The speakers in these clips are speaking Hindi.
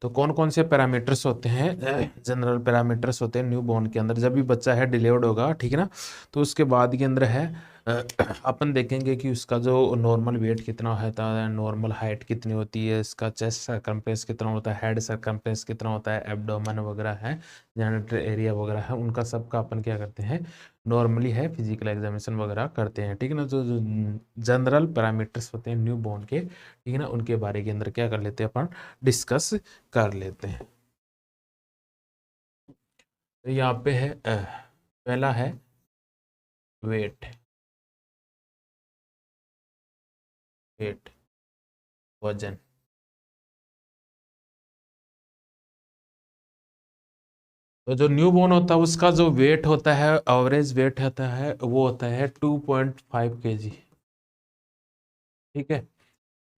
तो कौन कौन से पैरामीटर्स होते हैं, जनरल पैरामीटर्स होते हैं न्यू बॉर्न के अंदर जब भी बच्चा है डिलीवर्ड होगा, ठीक है ना। तो उसके बाद के अंदर है अपन देखेंगे कि उसका जो नॉर्मल वेट कितना होता है, नॉर्मल हाइट कितनी होती है, इसका चेस्ट सरकमफ्रेंस कितना होता है, हेड सरकमफ्रेंस कितना होता है, एब्डोमेन वगैरह है, जेनिटल एरिया वगैरह है, उनका सबका अपन क्या करते हैं नॉर्मली है फिजिकल एग्जामिनेशन वगैरह करते हैं, ठीक है ना। जो जनरल पैरामीटर्स होते हैं न्यू बॉर्न के, ठीक है ना, उनके बारे के अंदर क्या कर लेते हैं अपन डिस्कस कर लेते हैं। तो यहाँ पे है पहला है वेट, वेट वजन। तो जो न्यू बॉर्न होता है उसका जो वेट होता है, एवरेज वेट होता है, वो होता है 2.5 kg, ठीक है।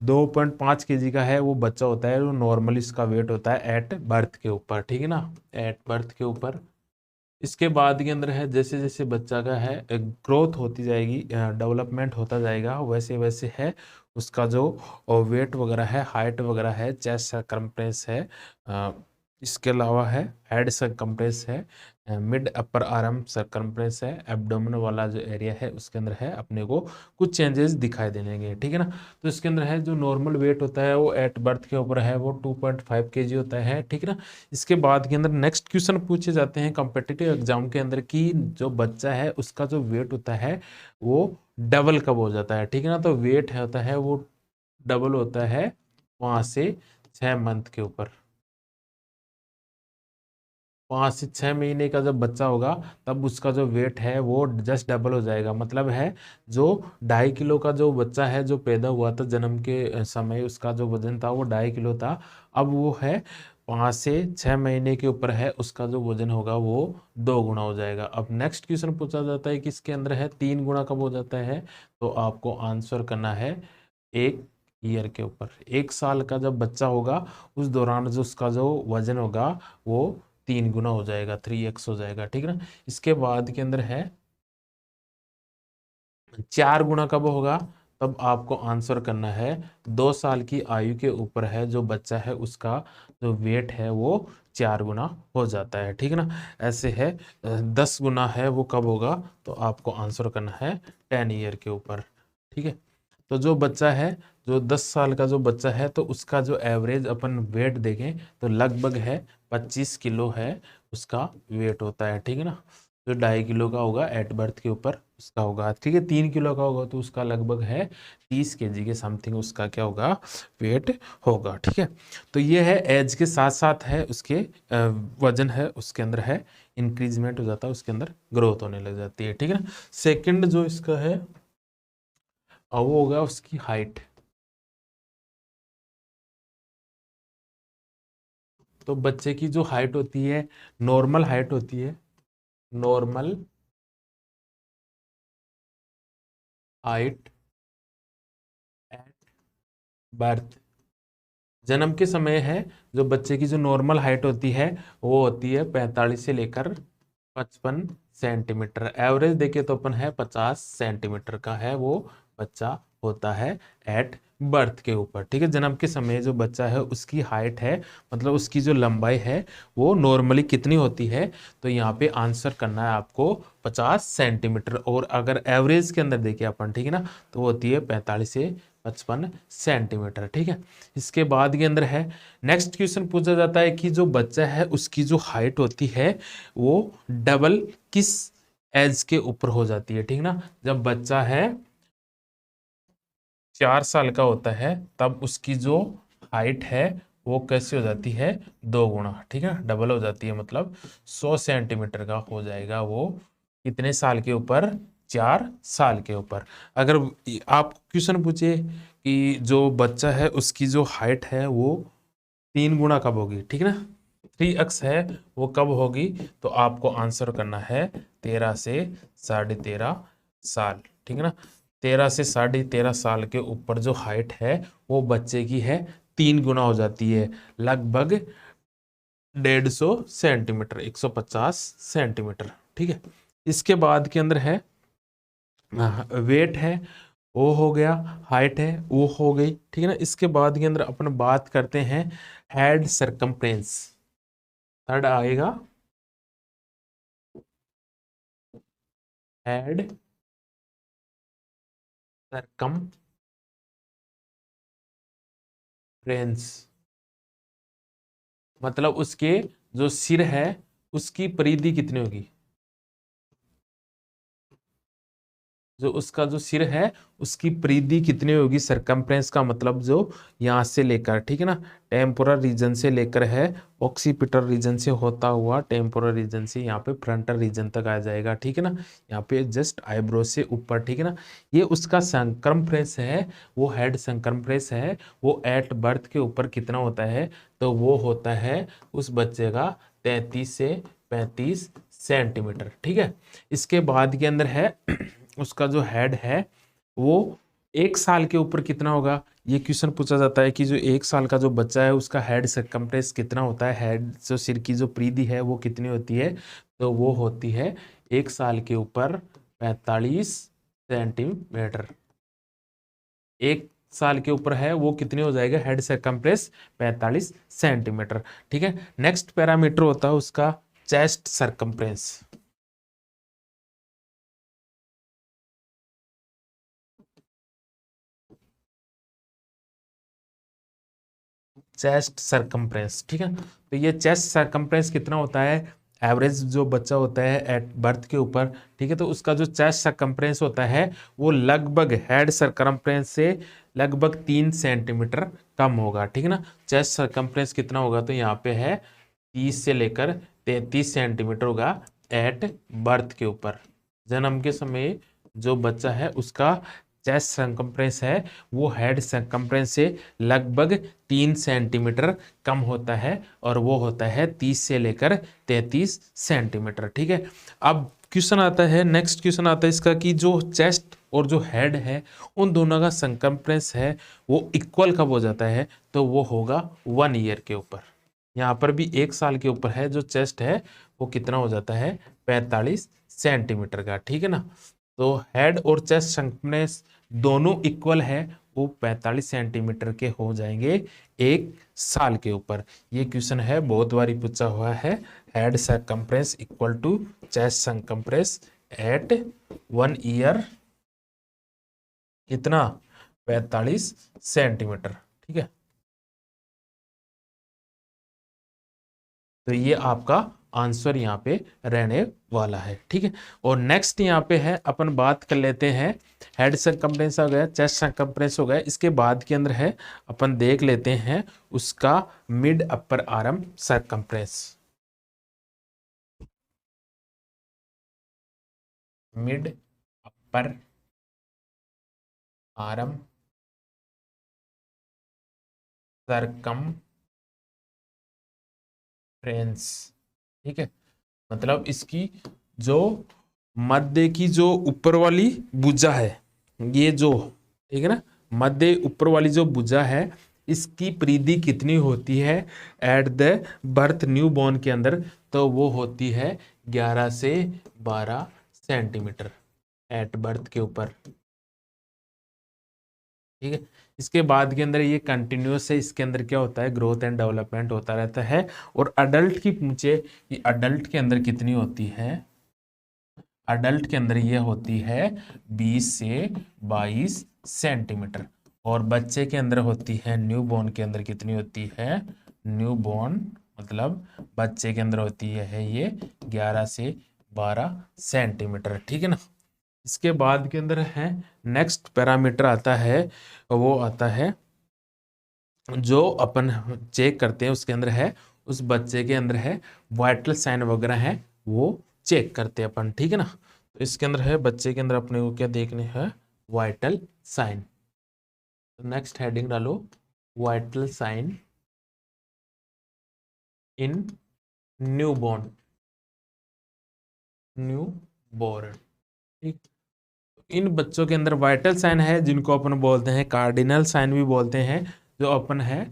2.5 kg का है वो बच्चा होता है, वो नॉर्मली इसका वेट होता है एट बर्थ के ऊपर, ठीक है ना, एट बर्थ के ऊपर। इसके बाद के अंदर है जैसे जैसे बच्चा का है ग्रोथ होती जाएगी, डेवलपमेंट होता जाएगा, वैसे वैसे है उसका जो वेट वगैरह है, हाइट वगैरह है, चेस्ट सरकमफ्रेंस है, इसके अलावा है हेड सरकमफ्रेंस है, मिड अपर आर्म सरकमफ्रेंस है, एब्डोमेन वाला जो एरिया है उसके अंदर है अपने को कुछ चेंजेस दिखाई देंगे, ठीक है ना। तो इसके अंदर है जो नॉर्मल वेट होता है वो एट बर्थ के ऊपर है वो 2.5 kg होता है, ठीक है ना। इसके बाद के अंदर नेक्स्ट क्वेश्चन पूछे जाते हैं कॉम्पिटिटिव एग्जाम के अंदर कि जो बच्चा है उसका जो वेट होता है वो डबल कब हो जाता है, ठीक है ना। तो वेट होता है वो डबल होता है 5 से 6 मंथ के ऊपर। 5 से 6 महीने का जब बच्चा होगा तब उसका जो वेट है वो जस्ट डबल हो जाएगा, मतलब है जो 2.5 किलो का जो बच्चा है जो पैदा हुआ था जन्म के समय, उसका जो वजन था वो 2.5 किलो था, अब वो है 5 से 6 महीने के ऊपर है, उसका जो वजन होगा वो 2 गुना हो जाएगा। अब नेक्स्ट क्वेश्चन पूछा जाता है कि इसके अंदर है 3 गुना कब हो जाता है, तो आपको आंसर करना है 1 ईयर के ऊपर। 1 साल का जब बच्चा होगा उस दौरान जो उसका जो वजन होगा वो 3 गुना हो जाएगा, 3x हो जाएगा, ठीक है ना। इसके बाद के अंदर है 4 गुना कब होगा, तब आपको आंसर करना है 2 साल की आयु के ऊपर है जो बच्चा है उसका जो वेट है वो 4 गुना हो जाता है, ठीक है ना। ऐसे है 10 गुना है वो कब होगा, तो आपको आंसर करना है 10 ईयर के ऊपर, ठीक है। तो जो बच्चा है जो 10 साल का जो बच्चा है तो उसका जो एवरेज अपन वेट देखें तो लगभग है 25 किलो है उसका वेट होता है, ठीक है ना। जो 2.5 किलो का होगा एट बर्थ के ऊपर उसका होगा, ठीक है। 3 किलो का होगा तो उसका लगभग है 30 kg के समथिंग उसका क्या होगा वेट होगा, ठीक है। तो ये है एज के साथ साथ है उसके वजन है उसके अंदर है इंक्रीजमेंट हो जाता है, उसके अंदर ग्रोथ होने लग जाती है, ठीक है ना। सेकंड जो इसका है वो होगा उसकी हाइट। तो बच्चे की जो हाइट होती है नॉर्मल हाइट होती है, नॉर्मल हाइट एट बर्थ, जन्म के समय है जो बच्चे की जो नॉर्मल हाइट होती है वो होती है 45 से लेकर 55 सेंटीमीटर। एवरेज देखे तो अपन है 50 सेंटीमीटर का है वो बच्चा होता है एट बर्थ के ऊपर, ठीक है। जन्म के समय जो बच्चा है उसकी हाइट है मतलब उसकी जो लंबाई है वो नॉर्मली कितनी होती है, तो यहाँ पे आंसर करना है आपको 50 सेंटीमीटर। और अगर एवरेज के अंदर देखें अपन, ठीक है ना, तो वो होती है 45 से 55 सेंटीमीटर, ठीक है। इसके बाद के अंदर है नेक्स्ट क्वेश्चन पूछा जाता है कि जो बच्चा है उसकी जो हाइट होती है वो डबल किस एज के ऊपर हो जाती है, ठीक ना। जब बच्चा है 4 साल का होता है तब उसकी जो हाइट है वो कैसे हो जाती है 2 गुना, ठीक है, डबल हो जाती है, मतलब 100 सेंटीमीटर का हो जाएगा वो कितने साल के ऊपर, 4 साल के ऊपर। अगर आप क्वेश्चन पूछे कि जो बच्चा है उसकी जो हाइट है वो 3 गुना कब होगी, ठीक है ना, 3x है वो कब होगी, तो आपको आंसर करना है 13 से 13.5 साल, ठीक है ना। 13 से 13.5 साल के ऊपर जो हाइट है वो बच्चे की है 3 गुना हो जाती है, लगभग 150 सेंटीमीटर, 150 सेंटीमीटर, ठीक है। इसके बाद के अंदर है वेट है, वो हो गया, हाइट है वो हो गई, ठीक है ना। इसके बाद के अंदर अपन बात करते हैं हेड सरकमफ्रेंस। थर्ड आएगा हेड सरकमफ्रेंस, मतलब उसके जो सिर है उसकी परिधि कितनी होगी, जो उसका जो सिर है उसकी परिधि कितनी होगी, सरकमफ्रेंस का मतलब जो यहाँ से लेकर, ठीक है ना, टेम्पोरल रीजन से लेकर है ऑक्सीपिटल रीजन से होता हुआ टेम्पोरल रीजन से यहाँ पे फ्रंटल रीजन तक आ जाएगा, ठीक है ना, यहाँ पे जस्ट आईब्रो से ऊपर, ठीक है ना। ये उसका सरकमफ्रेंस है, वो हेड सरकमफ्रेंस है, वो एट बर्थ के ऊपर कितना होता है, तो वो होता है उस बच्चे का 33 से 35 सेंटीमीटर, ठीक है। इसके बाद के अंदर है उसका जो हेड है वो 1 साल के ऊपर कितना होगा। ये क्वेश्चन पूछा जाता है कि जो 1 साल का जो बच्चा है उसका हेड सरकमफ्रेंस कितना होता है, हेड जो सिर की जो परिधि है वो कितनी होती है, तो वो होती है 1 साल के ऊपर 45 सेंटीमीटर। 1 साल के ऊपर है वो कितनी हो जाएगा, हेड सरकमफ्रेंस 45 सेंटीमीटर, ठीक है। नेक्स्ट पैरामीटर होता है उसका चेस्ट सरकमफ्रेंस। चेस्ट सरकमफ्रेंस, ठीक है। तो ये चेस्ट सरकमफ्रेंस कितना होता है, एवरेज जो बच्चा होता है एट बर्थ के ऊपर, ठीक है, तो उसका जो चेस्ट सरकमफ्रेंस होता है वो लगभग हेड सरकमफ्रेंस से लगभग 3 सेंटीमीटर कम होगा, ठीक है ना। चेस्ट सरकमफ्रेंस कितना होगा, तो यहाँ पे है 30 से लेकर 33 सेंटीमीटर होगा एट बर्थ के ऊपर। जन्म के समय जो बच्चा है उसका चेस्ट सरकमफ्रेंस है वो हेड सरकमफ्रेंस से लगभग 3 सेंटीमीटर कम होता है, और वो होता है 30 से लेकर 33 सेंटीमीटर, ठीक है। अब क्वेश्चन आता है, नेक्स्ट क्वेश्चन आता है इसका कि जो चेस्ट और जो हेड है उन दोनों का सरकमफ्रेंस है वो इक्वल कब हो जाता है, तो वो होगा 1 ईयर के ऊपर। यहाँ पर भी 1 साल के ऊपर है जो चेस्ट है वो कितना हो जाता है 45 सेंटीमीटर का, ठीक है ना। तो हेड और चेस्ट सरकमफ्रेंस दोनों इक्वल है, वो 45 सेंटीमीटर के हो जाएंगे 1 साल के ऊपर। ये क्वेश्चन है बहुत बारी पूछा हुआ है, head circumference equal to chest circumference at 1 year कितना 45 सेंटीमीटर, ठीक है। तो ये आपका आंसर यहाँ पे रहने वाला है, ठीक है। और नेक्स्ट यहाँ पे है अपन बात कर लेते हैं, हेड सरकमफ्रेंस हो गया, चेस्ट सरकमफ्रेंस हो गया, इसके बाद के अंदर है अपन देख लेते हैं उसका mid upper arm circumference. Mid upper arm circumference, ठीक है। मतलब इसकी जो मध्य की जो ऊपर वाली भुजा है, ये जो, ठीक है ना, मध्य ऊपर वाली जो भुजा है इसकी परिधि कितनी होती है at the birth new born के अंदर, तो वो होती है 11 से 12 सेंटीमीटर एट बर्थ के ऊपर, ठीक है। इसके बाद के अंदर ये कंटिन्यूस है, इसके अंदर क्या होता है ग्रोथ एंड डेवलपमेंट होता रहता है। और अडल्ट की पूछे कि अडल्ट के अंदर कितनी होती है, अडल्ट के अंदर ये होती है 20 से 22 सेंटीमीटर। और बच्चे के अंदर होती है न्यू बॉर्न के अंदर कितनी होती है, न्यू बॉर्न मतलब बच्चे के अंदर होती है ये 11 से 12 सेंटीमीटर, ठीक है ना। इसके बाद के अंदर है नेक्स्ट पैरामीटर आता है, वो आता है जो अपन चेक करते हैं उसके अंदर है उस बच्चे के अंदर है वाइटल साइन वगैरह है वो चेक करते हैं अपन, ठीक है ना। तो इसके अंदर है बच्चे के अंदर अपने को क्या देखने हैं, वाइटल साइन। तो नेक्स्ट हेडिंग डालो vital sign in new born, new born, ठीक। इन बच्चों के अंदर वाइटल साइन है जिनको अपन बोलते हैं कार्डिनल साइन भी बोलते हैं, जो अपन है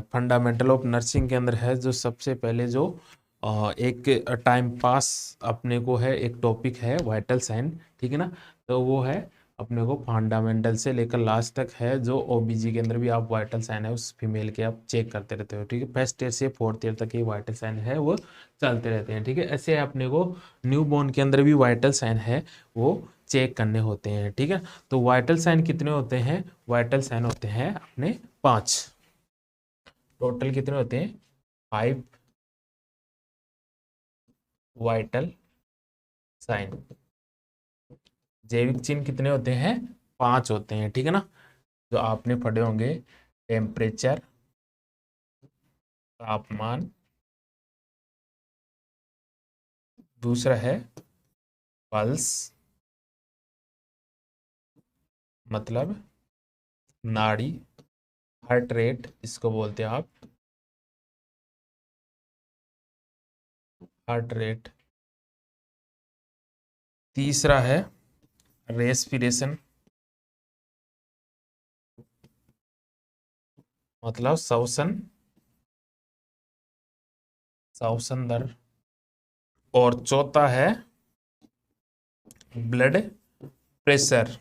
फंडामेंटल ऑफ नर्सिंग के अंदर है, जो सबसे पहले जो एक टाइम पास अपने को है एक टॉपिक है वाइटल साइन, ठीक है ना। तो वो है अपने को फंडामेंटल से लेकर लास्ट तक है, जो ओबीजी के अंदर भी आप वाइटल साइन है उस फीमेल के आप चेक करते रहते हो, ठीक है। फर्स्ट ईयर से फोर्थ ईयर तक ये वाइटल साइन है वो चलते रहते हैं, ठीक है। ऐसे अपने को न्यू बॉर्न के अंदर भी वाइटल साइन है वो चेक करने होते हैं, ठीक है। तो वाइटल साइन कितने होते हैं? वाइटल साइन होते हैं अपने 5। टोटल कितने होते हैं? 5 वाइटल साइन। जैविक चिन्ह कितने होते हैं? 5 होते हैं, ठीक है ना। जो आपने पढ़े होंगे, टेम्परेचर, तापमान, दूसरा है पल्स मतलब नाड़ी, हार्ट रेट इसको बोलते हैं आप, हार्ट रेट। तीसरा है रेस्पिरेशन मतलब श्वसन, श्वसन दर। और चौथा है ब्लड प्रेशर,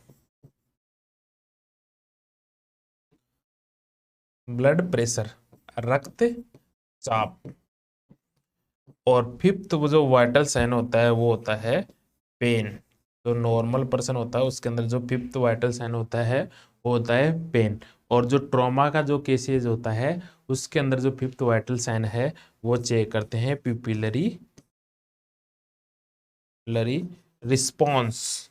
ब्लड प्रेशर रक्त चाप। और फिफ्थ वो जो वाइटल साइन होता है वो होता है पेन। जो नॉर्मल पर्सन होता है उसके अंदर जो फिफ्थ वाइटल साइन होता है वो होता है पेन। और जो ट्रॉमा का जो केसेज होता है उसके अंदर जो फिफ्थ वाइटल साइन है वो चेक करते हैं पिपिलरी रिस्पॉन्स।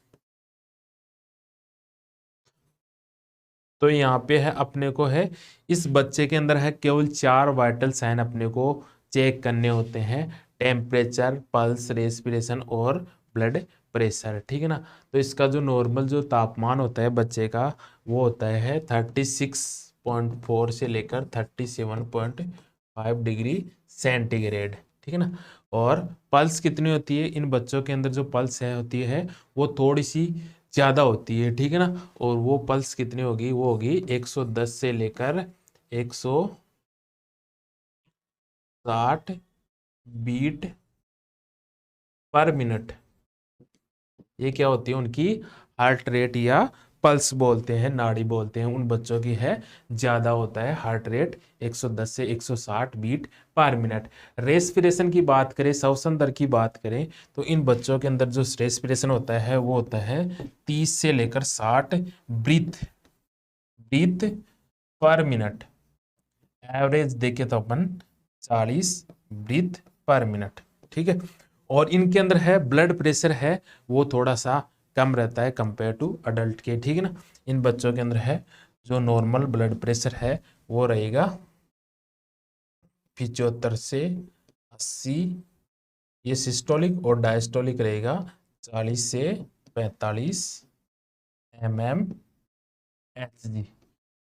तो यहाँ पे है अपने को है इस बच्चे के अंदर है केवल 4 वाइटल साइन अपने को चेक करने होते हैं, टेम्परेचर, पल्स, रेस्पिरेशन और ब्लड प्रेशर, ठीक है ना। तो इसका जो नॉर्मल जो तापमान होता है बच्चे का वो होता है 36.4 से लेकर 37.5 डिग्री सेंटीग्रेड, ठीक है ना। और पल्स कितनी होती है? इन बच्चों के अंदर जो पल्स है होती है वो थोड़ी सी ज़्यादा होती है, ठीक है ना। और वो पल्स कितनी होगी? वो होगी 110 से लेकर 160 बीट पर मिनट। ये क्या होती है? उनकी हार्ट रेट या पल्स बोलते हैं, नाड़ी बोलते हैं। उन बच्चों की है ज़्यादा होता है हार्ट रेट 110 से 160 बीट पर मिनट। रेस्पिरेशन की बात करें, श्वसन दर की बात करें, तो इन बच्चों के अंदर जो रेस्पिरेशन होता है वो होता है 30 से लेकर 60 breath breath per minute. Average देखे तो अपन 40 ब्रीथ पर मिनट, ठीक है। और इनके अंदर है ब्लड प्रेशर है वो थोड़ा सा कम रहता है कंपेयर टू अडल्ट के, ठीक है ना। इन बच्चों के अंदर है जो नॉर्मल ब्लड प्रेशर है वो रहेगा 75 से 80, ये सिस्टोलिक, और डायस्टोलिक रहेगा 40 से 45 mmHg।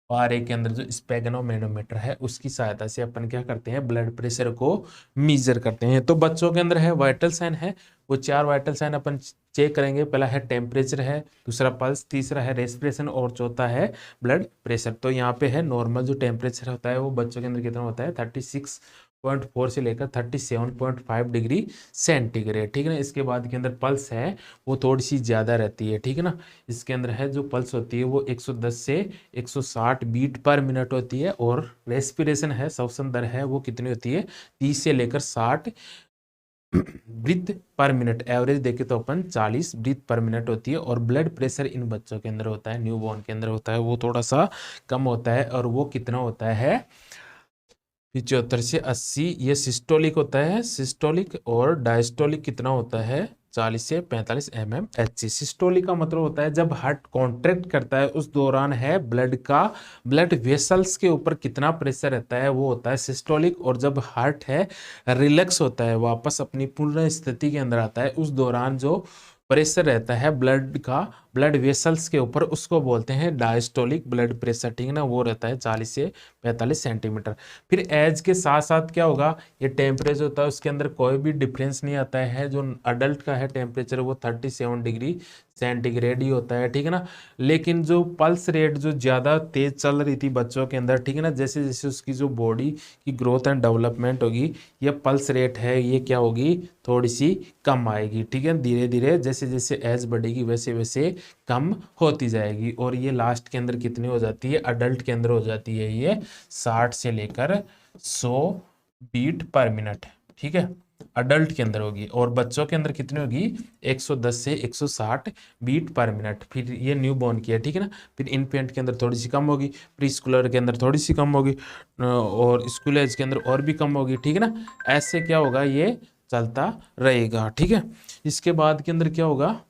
आरए के अंदर जो स्पेगनोमेनोमीटर है उसकी सहायता से अपन क्या करते हैं? ब्लड प्रेशर को मीजर करते हैं। तो बच्चों के अंदर है वाइटल साइन है वो 4 वाइटल साइन अपन चेक करेंगे। पहला है टेम्परेचर है, दूसरा पल्स, तीसरा है रेस्पिरेशन और चौथा है ब्लड प्रेशर। तो यहाँ पे है नॉर्मल जो टेम्परेचर होता है वो बच्चों के अंदर कितना होता है? 36.4 से लेकर 37.5 डिग्री सेंटीग्रेड, ठीक है ना। इसके बाद के अंदर पल्स है वो थोड़ी सी ज़्यादा रहती है, ठीक है ना। इसके अंदर है जो पल्स होती है वो 110 से 160 बीट पर मिनट होती है। और रेस्पिरेशन है, श्वसन दर है वो कितनी होती है? 30 से लेकर 60 ब्रीथ पर मिनट। एवरेज देखे तो अपन 40 ब्रीथ पर मिनट होती है। और ब्लड प्रेशर इन बच्चों के अंदर होता है, न्यू बॉर्न के अंदर होता है वो थोड़ा सा कम होता है। और वो कितना होता है? 75 से 80। ये सिस्टोलिक होता है, सिस्टोलिक। और डायस्टोलिक कितना होता है? 40 से 45 mmHg। सिस्टोलिक का मतलब होता है जब हार्ट कॉन्ट्रैक्ट करता है उस दौरान है ब्लड वेसल्स के ऊपर कितना प्रेशर रहता है वो होता है सिस्टोलिक। और जब हार्ट है रिलैक्स होता है, वापस अपनी पूर्ण स्थिति के अंदर आता है, उस दौरान जो प्रेशर रहता है ब्लड वेसल्स के ऊपर उसको बोलते हैं डायस्टोलिक ब्लड प्रेशर, ठीक है ना। वो रहता है 40 से 45 सेंटीमीटर। फिर एज के साथ साथ क्या होगा? ये टेम्परेचर होता है उसके अंदर कोई भी डिफरेंस नहीं आता है। जो अडल्ट का है टेम्परेचर वो 37 डिग्री सेंटीग्रेड ही होता है, ठीक है ना। लेकिन जो पल्स रेट जो ज़्यादा तेज चल रही थी बच्चों के अंदर, ठीक है ना, जैसे जैसे उसकी जो बॉडी की ग्रोथ एंड डेवलपमेंट होगी ये पल्स रेट है ये क्या होगी? थोड़ी सी कम आएगी, ठीक है। धीरे धीरे जैसे जैसे एज बढ़ेगी वैसे वैसे कम होती जाएगी। और ये लास्ट के अंदर कितनी हो जाती है, अडल्ट के अंदर हो जाती है ये 60 से लेकर 100 बीट पर मिनट, ठीक है, अडल्ट के अंदर होगी। और बच्चों के अंदर कितनी होगी, 110 से 160 बीट पर मिनट। फिर ये न्यू बॉर्न की है, ठीक है ना। फिर इन्फेंट के अंदर थोड़ी सी कम होगी, प्री स्कूलर के अंदर थोड़ी सी कम होगी, और स्कूल एज के अंदर और भी कम होगी, ठीक है ना। ऐसे क्या होगा, ये चलता रहेगा, ठीक है। इसके बाद के अंदर क्या होगा,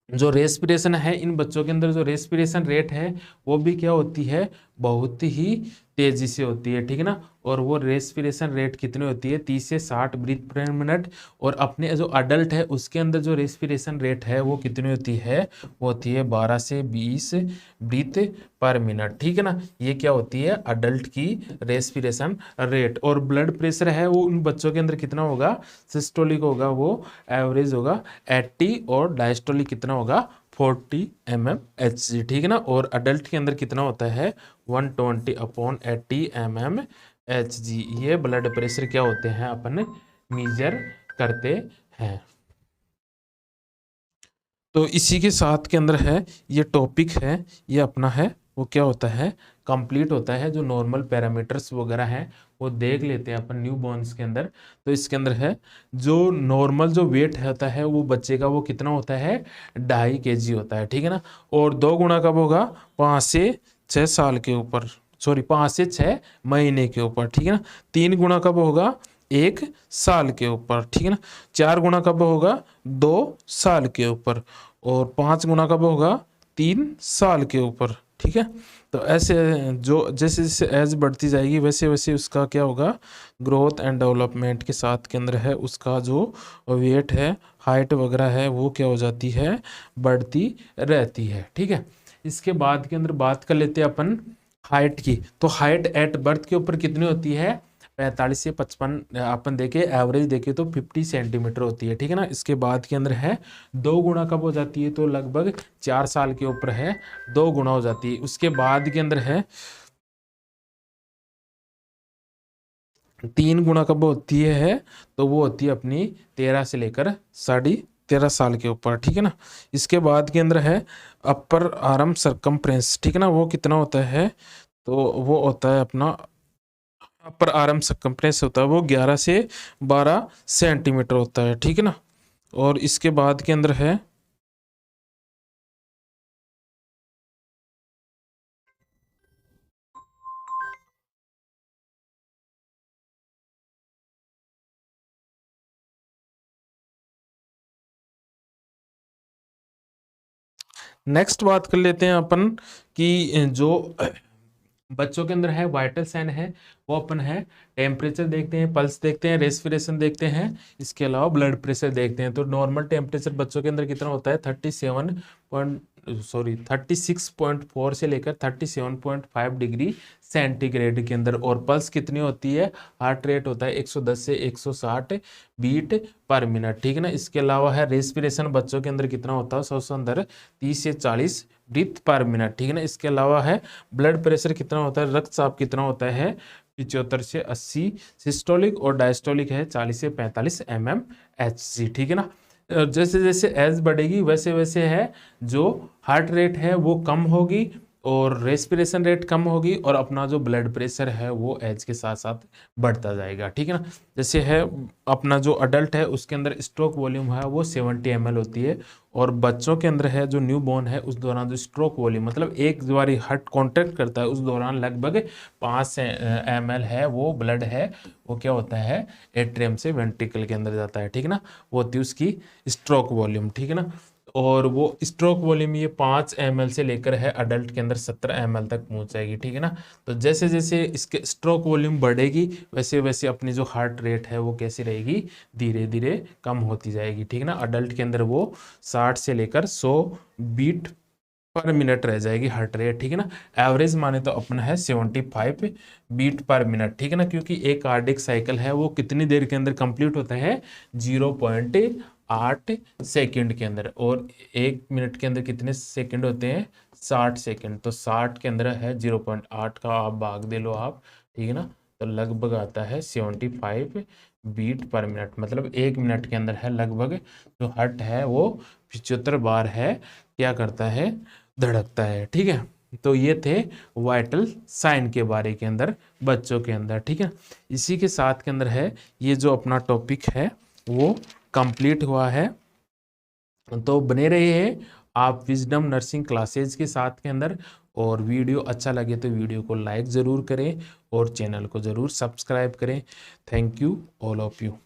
जो रेस्पिरेशन है, इन बच्चों के अंदर जो रेस्पिरेशन रेट है वो भी क्या होती है, बहुत ही तेजी से होती है, ठीक है ना। और वो रेस्पिरेशन रेट कितनी होती है, 30 से 60 ब्रीथ पर मिनट। और अपने जो अडल्ट है उसके अंदर जो रेस्पिरेशन रेट है वो कितनी होती है, वो होती है 12 से 20 ब्रीथ पर मिनट, ठीक है ना। ये क्या होती है, अडल्ट की रेस्पिरेशन रेट। और ब्लड प्रेशर है वो उन बच्चों के अंदर कितना होगा, सिस्टोलिक होगा वो एवरेज होगा 80, और डायस्टोलिक कितना होगा 40 mmHg, ठीक है ना। और अडल्ट के अंदर कितना होता है 120/80 mmHg। ये ब्लड प्रेशर क्या होते हैं, अपन मेजर करते हैं। तो इसी के साथ के अंदर है ये टॉपिक है, ये अपना है वो क्या होता है, कंप्लीट होता है। जो नॉर्मल पैरामीटर्स वगैरह हैं वो देख लेते हैं अपन न्यू बॉर्न्स के अंदर। तो इसके अंदर है जो नॉर्मल जो वेट होता है वो बच्चे का वो कितना होता है, 2.5 kg होता है, ठीक है ना। और 2 गुना कब होगा, 5 से 6 साल के ऊपर, सॉरी 5 से 6 महीने के ऊपर, ठीक है ना। 3 गुना कब होगा, 1 साल के ऊपर, ठीक है ना। 4 गुना कब होगा, 2 साल के ऊपर। और 5 गुना कब होगा, 3 साल के ऊपर, ठीक है। तो ऐसे जो जैसे जैसे एज बढ़ती जाएगी वैसे वैसे उसका क्या होगा, ग्रोथ एंड डेवलपमेंट के साथ के अंदर है उसका जो वेट है, हाइट वगैरह है वो क्या हो जाती है, बढ़ती रहती है, ठीक है। इसके बाद के अंदर बात कर लेते हैं अपन हाइट की। तो हाइट एट बर्थ के ऊपर कितनी होती है, 45 से 55, अपन देखे एवरेज देखे तो 50 सेंटीमीटर होती है, ठीक है ना। इसके बाद के अंदर है 2 गुना कब हो जाती है, तो लगभग 4 साल के ऊपर है 2 गुना हो जाती है। उसके बाद के अंदर है 3 गुना कब होती है, तो वो होती है अपनी 13 से लेकर 13.5 साल के ऊपर, ठीक है ना। इसके बाद के अंदर है अपर आर्म सरकमफ्रेंस, ठीक है ना। वो कितना होता है, तो वो होता है अपना अपर आर्म सरकमफ्रेंस होता है वो 11 से 12 सेंटीमीटर होता है, ठीक है ना। और इसके बाद के अंदर है नेक्स्ट बात कर लेते हैं अपन कि जो बच्चों के अंदर है वाइटल साइन है वो अपन है टेम्परेचर देखते हैं, पल्स देखते हैं, रेस्पिरेशन देखते हैं, इसके अलावा ब्लड प्रेशर देखते हैं। तो नॉर्मल टेम्परेचर बच्चों के अंदर कितना होता है, 36.4 से लेकर 37.5 डिग्री सेंटीग्रेड के अंदर। और पल्स कितनी होती है, हार्ट रेट होता है 110 से 160 बीट पर मिनट, ठीक है ना। इसके अलावा है रेस्पिरेशन बच्चों के अंदर कितना होता है, 100 से अंदर 30 से 40 ब्रीथ पर मिनट, ठीक है ना। इसके अलावा है ब्लड प्रेशर कितना होता है, रक्तचाप कितना होता है 75 से 80 सिस्टोलिक, और डायस्टोलिक है 40 से 45 mmHg, ठीक है ना। जैसे जैसे एज बढ़ेगी वैसे वैसे है जो हार्ट रेट है वो कम होगी, और रेस्पिरेशन रेट कम होगी, और अपना जो ब्लड प्रेशर है वो एज के साथ साथ बढ़ता जाएगा, ठीक है ना। जैसे है अपना जो अडल्ट है उसके अंदर स्ट्रोक वॉल्यूम है वो 70 ml होती है, और बच्चों के अंदर है जो न्यू बॉर्न है उस दौरान जो स्ट्रोक वॉल्यूम मतलब एक बारी हार्ट कॉन्ट्रैक्ट करता है उस दौरान लगभग 5 ml है वो ब्लड है वो क्या होता है, एट्रियम से वेंट्रिकल के अंदर जाता है, ठीक है ना। वो होती है उसकी स्ट्रोक वॉल्यूम, ठीक है ना। और वो स्ट्रोक वॉल्यूम ये 5 ml से लेकर है अडल्ट के अंदर 17 ml तक पहुंच जाएगी, ठीक है ना। तो जैसे जैसे इसके स्ट्रोक वॉल्यूम बढ़ेगी वैसे वैसे अपनी जो हार्ट रेट है वो कैसी रहेगी, धीरे धीरे कम होती जाएगी, ठीक है ना। अडल्ट के अंदर वो 60 से लेकर 100 बीट पर मिनट रह जाएगी हार्ट रेट, ठीक है ना। एवरेज माने तो अपना है 75 बीट पर मिनट, ठीक है ना। क्योंकि एक कार्डियक साइकिल है वो कितनी देर के अंदर कंप्लीट होता है, 0.8 सेकंड के अंदर। और 1 मिनट के अंदर कितने सेकंड होते हैं, 60 सेकंड। तो 60 के अंदर है 0.8 का आप भाग दे लो आप, ठीक है ना। तो लगभग आता है 75 बीट पर मिनट, मतलब 1 मिनट के अंदर है लगभग जो हार्ट है वो 75 बार है क्या करता है, धड़कता है। ठीक है, तो ये थे वाइटल साइन के बारे के अंदर बच्चों के अंदर। ठीक है, इसी के साथ के अंदर है ये जो अपना टॉपिक है वो कंप्लीट हुआ है। तो बने रहिए आप विजडम नर्सिंग क्लासेज के साथ के अंदर, और वीडियो अच्छा लगे तो वीडियो को लाइक ज़रूर करें और चैनल को ज़रूर सब्सक्राइब करें। Thank you all of you.